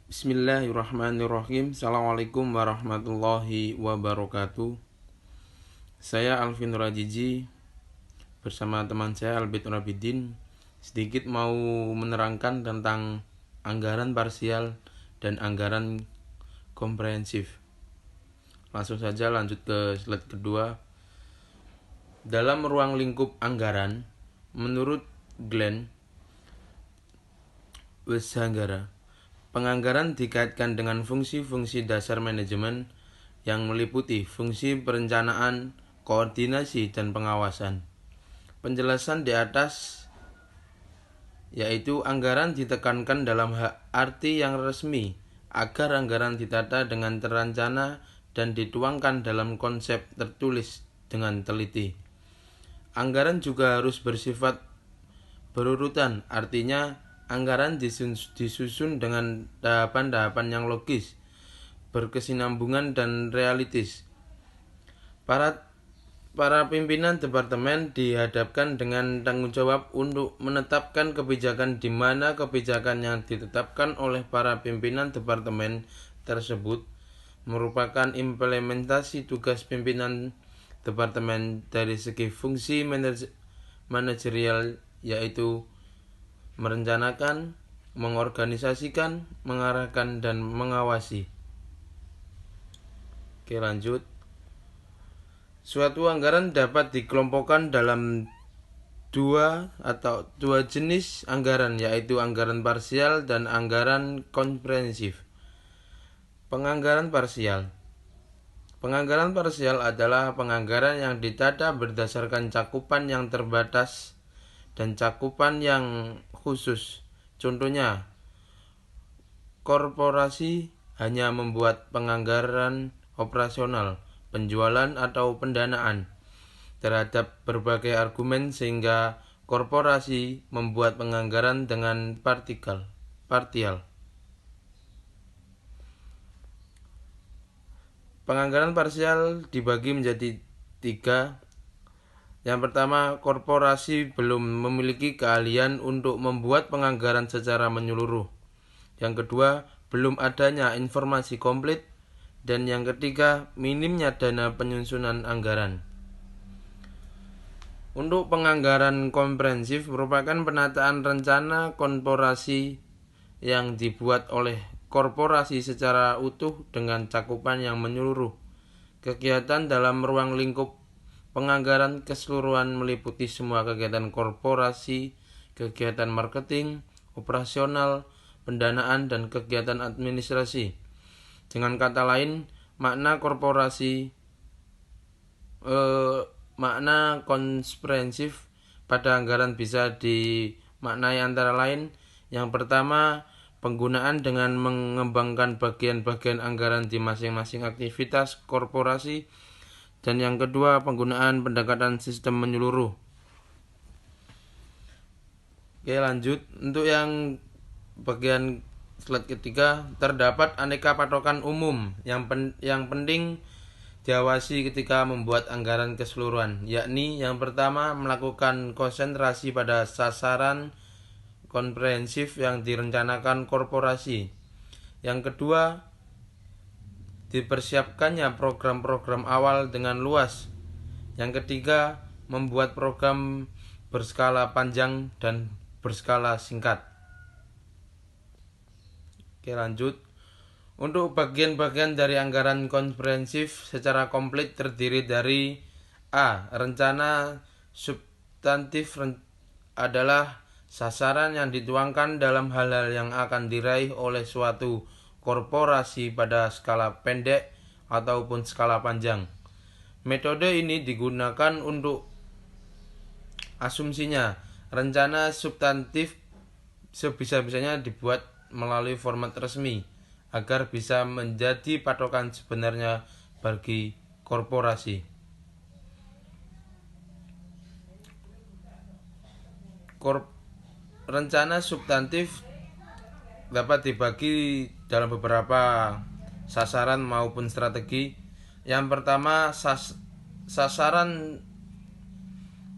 Bismillahirrahmanirrahim. Assalamualaikum warahmatullahi wabarakatuh. Saya Alvin Nurajiji bersama teman saya Albert Nurabidin sedikit mau menerangkan tentang anggaran parsial dan anggaran komprehensif. Langsung saja lanjut ke slide kedua. Dalam ruang lingkup anggaran, menurut Glenn Westhaggara, penganggaran dikaitkan dengan fungsi-fungsi dasar manajemen yang meliputi fungsi perencanaan, koordinasi, dan pengawasan. Penjelasan di atas yaitu anggaran ditekankan dalam arti yang resmi agar anggaran ditata dengan terencana dan dituangkan dalam konsep tertulis dengan teliti. Anggaran juga harus bersifat berurutan, artinya anggaran disusun dengan tahapan-tahapan yang logis, berkesinambungan dan realistis. Para pimpinan departemen dihadapkan dengan tanggung jawab untuk menetapkan kebijakan di mana kebijakan yang ditetapkan oleh para pimpinan departemen tersebut merupakan implementasi tugas pimpinan departemen dari segi fungsi manajerial, yaitu merencanakan, mengorganisasikan, mengarahkan, dan mengawasi. Oke, lanjut. Suatu anggaran dapat dikelompokkan dalam dua jenis anggaran, yaitu anggaran parsial dan anggaran komprehensif. Penganggaran parsial. Penganggaran parsial adalah penganggaran yang ditata berdasarkan cakupan yang terbatas dan cakupan yang khusus. Contohnya, korporasi hanya membuat penganggaran operasional, penjualan atau pendanaan terhadap berbagai argumen sehingga korporasi membuat penganggaran dengan partial. Penganggaran parsial dibagi menjadi 3. Yang pertama, korporasi belum memiliki keahlian untuk membuat penganggaran secara menyeluruh. Yang kedua, belum adanya informasi komplit. Dan yang ketiga, minimnya dana penyusunan anggaran. Untuk penganggaran komprehensif merupakan penataan rencana korporasi yang dibuat oleh korporasi secara utuh dengan cakupan yang menyeluruh. Kegiatan dalam ruang lingkup penganggaran keseluruhan meliputi semua kegiatan korporasi, kegiatan marketing, operasional, pendanaan, dan kegiatan administrasi. Dengan kata lain, makna komprehensif pada anggaran bisa dimaknai antara lain. Yang pertama, penggunaan dengan mengembangkan bagian-bagian anggaran di masing-masing aktivitas korporasi. Dan yang kedua, penggunaan pendekatan sistem menyeluruh. Oke, lanjut. Untuk yang bagian slide ketiga, terdapat aneka patokan umum yang penting diawasi ketika membuat anggaran keseluruhan, yakni yang pertama, melakukan konsentrasi pada sasaran komprehensif yang direncanakan korporasi. Yang kedua, dipersiapkannya program-program awal dengan luas. Yang ketiga, membuat program berskala panjang dan berskala singkat. Oke, lanjut. Untuk bagian-bagian dari anggaran komprehensif secara komplit terdiri dari A. Rencana substantif adalah sasaran yang dituangkan dalam hal-hal yang akan diraih oleh suatu korporasi pada skala pendek ataupun skala panjang. Metode ini digunakan untuk asumsinya. Rencana substantif sebisa-bisanya dibuat melalui format resmi agar bisa menjadi patokan sebenarnya bagi korporasi. Rencana substantif dapat dibagi dalam beberapa sasaran maupun strategi. Yang pertama, sasaran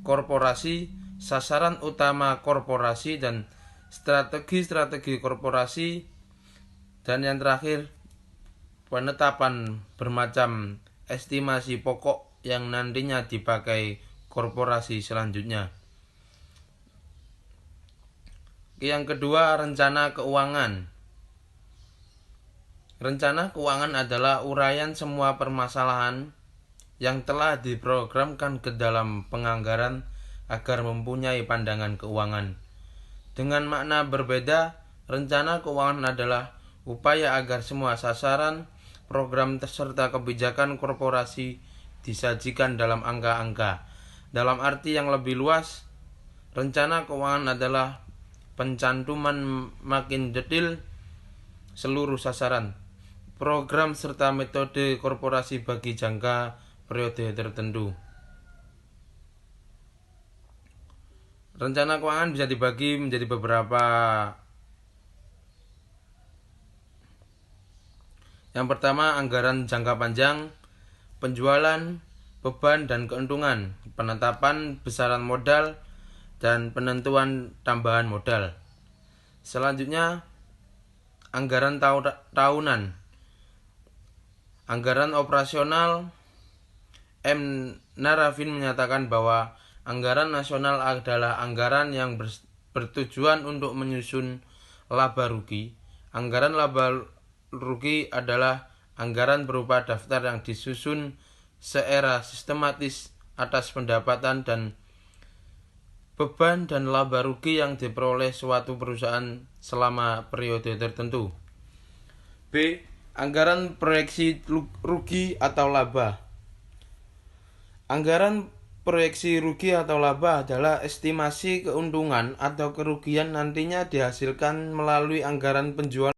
korporasi, sasaran utama korporasi, dan strategi korporasi Dan yang terakhir, penetapan bermacam estimasi pokok yang nantinya dipakai korporasi selanjutnya. Yang kedua, rencana keuangan. Rencana keuangan adalah uraian semua permasalahan yang telah diprogramkan ke dalam penganggaran agar mempunyai pandangan keuangan. Dengan makna berbeda, rencana keuangan adalah upaya agar semua sasaran, program serta kebijakan korporasi disajikan dalam angka-angka. Dalam arti yang lebih luas, rencana keuangan adalah pencantuman makin detail seluruh sasaran, program serta metode korporasi bagi jangka periode tertentu. Rencana keuangan bisa dibagi menjadi beberapa. Yang pertama, anggaran jangka panjang, penjualan, beban dan keuntungan, penetapan besaran modal, dan penentuan tambahan modal. Selanjutnya, anggaran tahunan, anggaran operasional. M. Narafin menyatakan bahwa anggaran nasional adalah anggaran yang bertujuan untuk menyusun laba rugi. Anggaran laba rugi adalah anggaran berupa daftar yang disusun secara sistematis atas pendapatan dan beban dan laba rugi yang diperoleh suatu perusahaan selama periode tertentu. B. Anggaran proyeksi rugi atau laba. Anggaran proyeksi rugi atau laba adalah estimasi keuntungan atau kerugian nantinya dihasilkan melalui anggaran penjualan